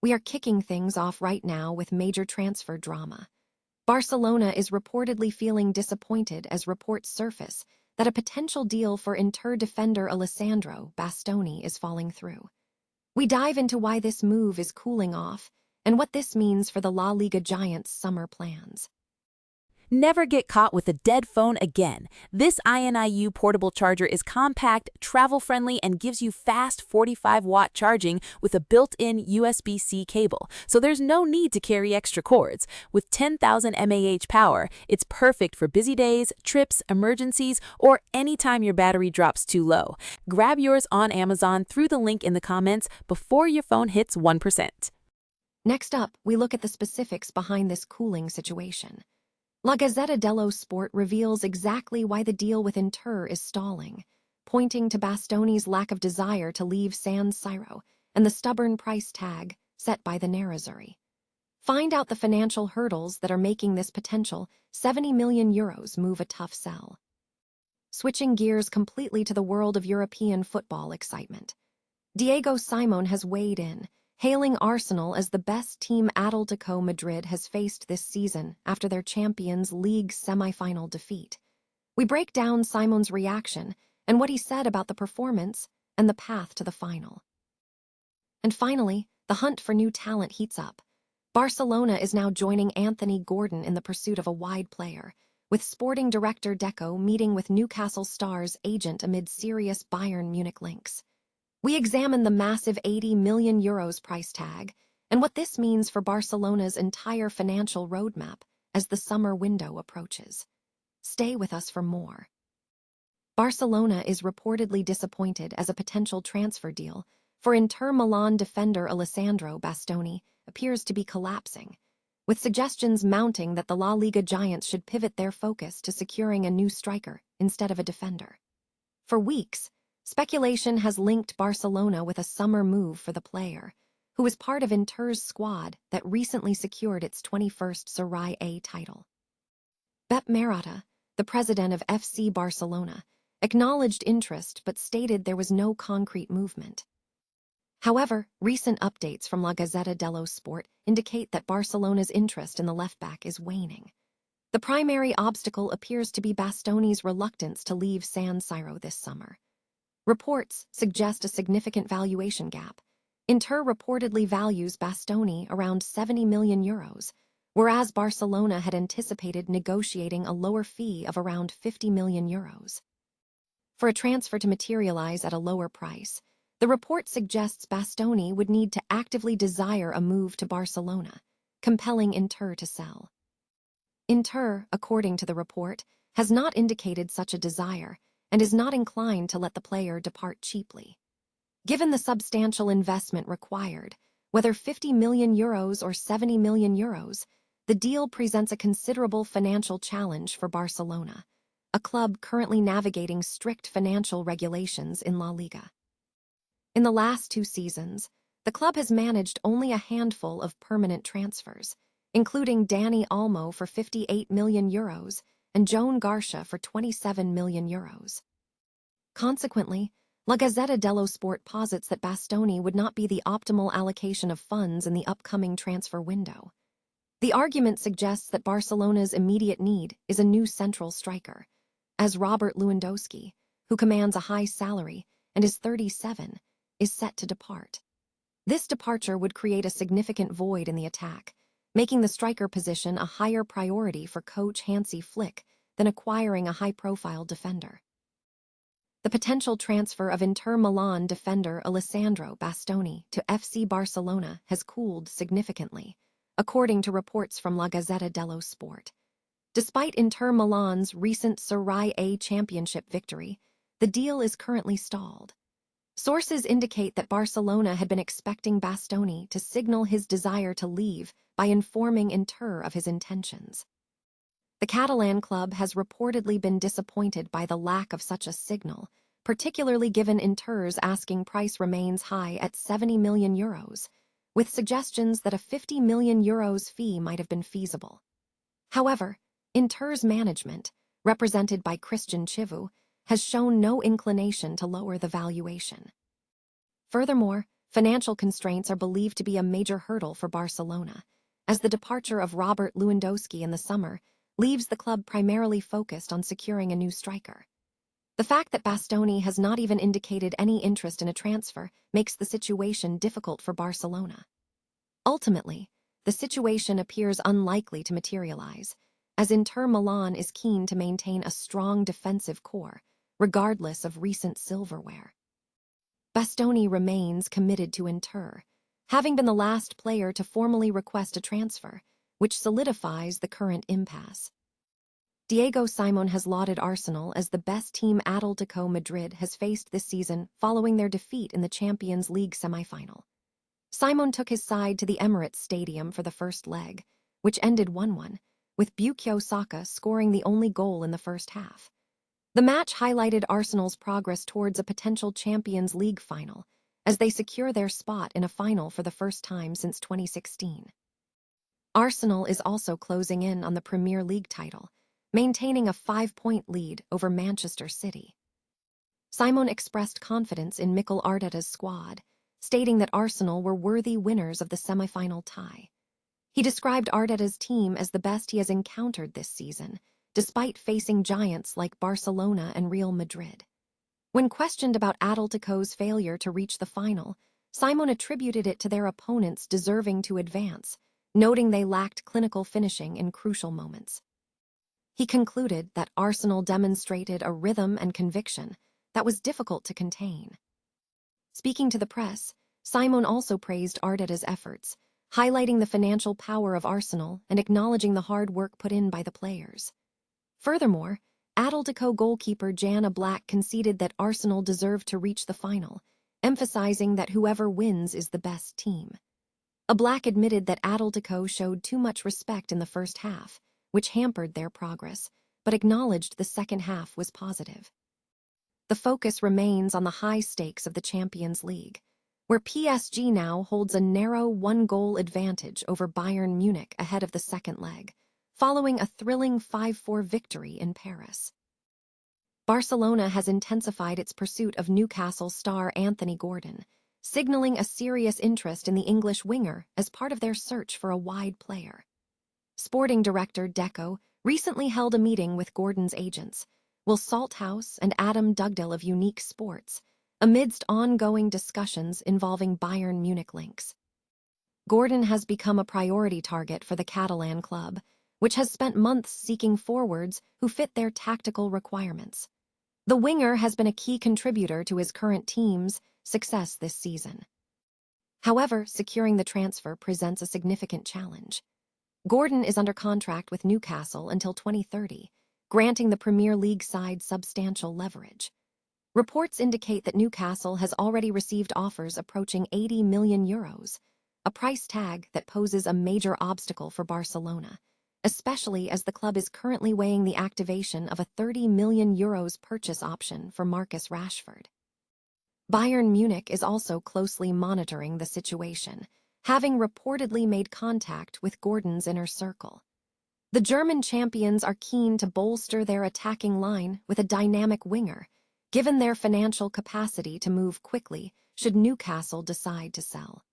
We are kicking things off right now with major transfer drama. Barcelona is reportedly feeling disappointed as reports surface that a potential deal for Inter defender Alessandro Bastoni is falling through. We dive into why this move is cooling off and what this means for the La Liga giants' summer plans. Never get caught with a dead phone again. This INIU portable charger is compact, travel-friendly, and gives you fast 45-watt charging with a built-in USB-C cable, so there's no need to carry extra cords. With 10,000 mAh power, it's perfect for busy days, trips, emergencies, or anytime your battery drops too low. Grab yours on Amazon through the link in the comments before your phone hits 1%. Next up, we look at the specifics behind this cooling situation. La Gazzetta dello Sport reveals exactly why the deal with Inter is stalling, pointing to Bastoni's lack of desire to leave San Siro and the stubborn price tag set by the Nerazzurri. Find out the financial hurdles that are making this potential €70 million move a tough sell. Switching gears completely to the world of European football excitement. Diego Simeone has weighed in, hailing Arsenal as the best team Atletico Madrid has faced this season after their Champions League semi-final defeat. We break down Simeone's reaction and what he said about the performance and the path to the final. And finally, the hunt for new talent heats up. Barcelona is now joining Anthony Gordon in the pursuit of a wide player, with sporting director Deco meeting with Newcastle star's agent amid serious Bayern Munich links. We examine the massive €80 million price tag and what this means for Barcelona's entire financial roadmap as the summer window approaches. Stay with us for more. Barcelona is reportedly disappointed as a potential transfer deal for Inter Milan defender Alessandro Bastoni appears to be collapsing, with suggestions mounting that the La Liga giants should pivot their focus to securing a new striker instead of a defender. For weeks, speculation has linked Barcelona with a summer move for the player, who is part of Inter's squad that recently secured its 21st Serie A title. Pep Marotta, the president of FC Barcelona, acknowledged interest but stated there was no concrete movement. However, recent updates from La Gazzetta dello Sport indicate that Barcelona's interest in the left-back is waning. The primary obstacle appears to be Bastoni's reluctance to leave San Siro this summer. Reports suggest a significant valuation gap. Inter reportedly values Bastoni around €70 million, whereas Barcelona had anticipated negotiating a lower fee of around €50 million. For a transfer to materialize at a lower price, the report suggests Bastoni would need to actively desire a move to Barcelona, compelling Inter to sell. Inter, according to the report, has not indicated such a desire and is not inclined to let the player depart cheaply. Given the substantial investment required, whether €50 million or €70 million, the deal presents a considerable financial challenge for Barcelona, a club currently navigating strict financial regulations in La Liga. In the last 2 seasons, the club has managed only a handful of permanent transfers, including Dani Olmo for €58 million and Joan Garcia for €27 million. Consequently, La Gazzetta dello Sport posits that Bastoni would not be the optimal allocation of funds in the upcoming transfer window. The argument suggests that Barcelona's immediate need is a new central striker, as Robert Lewandowski, who commands a high salary and is 37, is set to depart. This departure would create a significant void in the attack, making the striker position a higher priority for coach Hansi Flick than acquiring a high-profile defender. The potential transfer of Inter Milan defender Alessandro Bastoni to FC Barcelona has cooled significantly, according to reports from La Gazzetta dello Sport. Despite Inter Milan's recent Serie A championship victory, the deal is currently stalled. Sources indicate that Barcelona had been expecting Bastoni to signal his desire to leave by informing Inter of his intentions. The Catalan club has reportedly been disappointed by the lack of such a signal, particularly given Inter's asking price remains high at €70 million, with suggestions that a €50 million fee might have been feasible. However, Inter's management, represented by Christian Chivu, has shown no inclination to lower the valuation. Furthermore, financial constraints are believed to be a major hurdle for Barcelona, as the departure of Robert Lewandowski in the summer leaves the club primarily focused on securing a new striker. The fact that Bastoni has not even indicated any interest in a transfer makes the situation difficult for Barcelona. Ultimately, the situation appears unlikely to materialize, as Inter Milan is keen to maintain a strong defensive core, regardless of recent silverware. Bastoni remains committed to Inter, having been the last player to formally request a transfer, which solidifies the current impasse. Diego Simeone has lauded Arsenal as the best team Atletico Madrid has faced this season following their defeat in the Champions League semi-final. Simeone took his side to the Emirates Stadium for the first leg, which ended 1-1, with Bukayo Saka scoring the only goal in the first half. The match highlighted Arsenal's progress towards a potential Champions League final, as they secure their spot in a final for the first time since 2016. Arsenal is also closing in on the Premier League title, maintaining a 5-point lead over Manchester City. Simeone expressed confidence in Mikel Arteta's squad, stating that Arsenal were worthy winners of the semi-final tie. He described Arteta's team as the best he has encountered this season, despite facing giants like Barcelona and Real Madrid. When questioned about Atletico's failure to reach the final, Simeone attributed it to their opponents deserving to advance, noting they lacked clinical finishing in crucial moments. He concluded that Arsenal demonstrated a rhythm and conviction that was difficult to contain. Speaking to the press, Simeone also praised Arteta's efforts, highlighting the financial power of Arsenal and acknowledging the hard work put in by the players. Furthermore, Atletico goalkeeper Jan Oblak conceded that Arsenal deserved to reach the final, emphasizing that whoever wins is the best team. Oblak admitted that Atletico showed too much respect in the first half, which hampered their progress, but acknowledged the second half was positive. The focus remains on the high stakes of the Champions League, where PSG now holds a narrow 1-goal advantage over Bayern Munich ahead of the second leg, following a thrilling 5-4 victory in Paris. Barcelona has intensified its pursuit of Newcastle star Anthony Gordon, signaling a serious interest in the English winger as part of their search for a wide player. Sporting director Deco recently held a meeting with Gordon's agents, Will Salthouse and Adam Dugdale of Unique Sports, amidst ongoing discussions involving Bayern Munich links. Gordon has become a priority target for the Catalan club, which has spent months seeking forwards who fit their tactical requirements. The winger has been a key contributor to his current team's success this season. However, securing the transfer presents a significant challenge. Gordon is under contract with Newcastle until 2030, granting the Premier League side substantial leverage. Reports indicate that Newcastle has already received offers approaching €80 million, a price tag that poses a major obstacle for Barcelona, especially as the club is currently weighing the activation of a €30 million purchase option for Marcus Rashford. Bayern Munich is also closely monitoring the situation, having reportedly made contact with Gordon's inner circle. The German champions are keen to bolster their attacking line with a dynamic winger, given their financial capacity to move quickly should Newcastle decide to sell.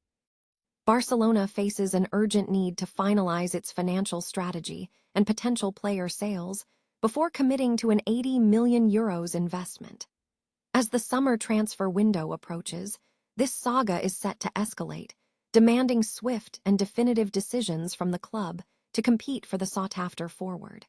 Barcelona faces an urgent need to finalize its financial strategy and potential player sales before committing to an €80 million investment. As the summer transfer window approaches, this saga is set to escalate, demanding swift and definitive decisions from the club to compete for the sought-after forward.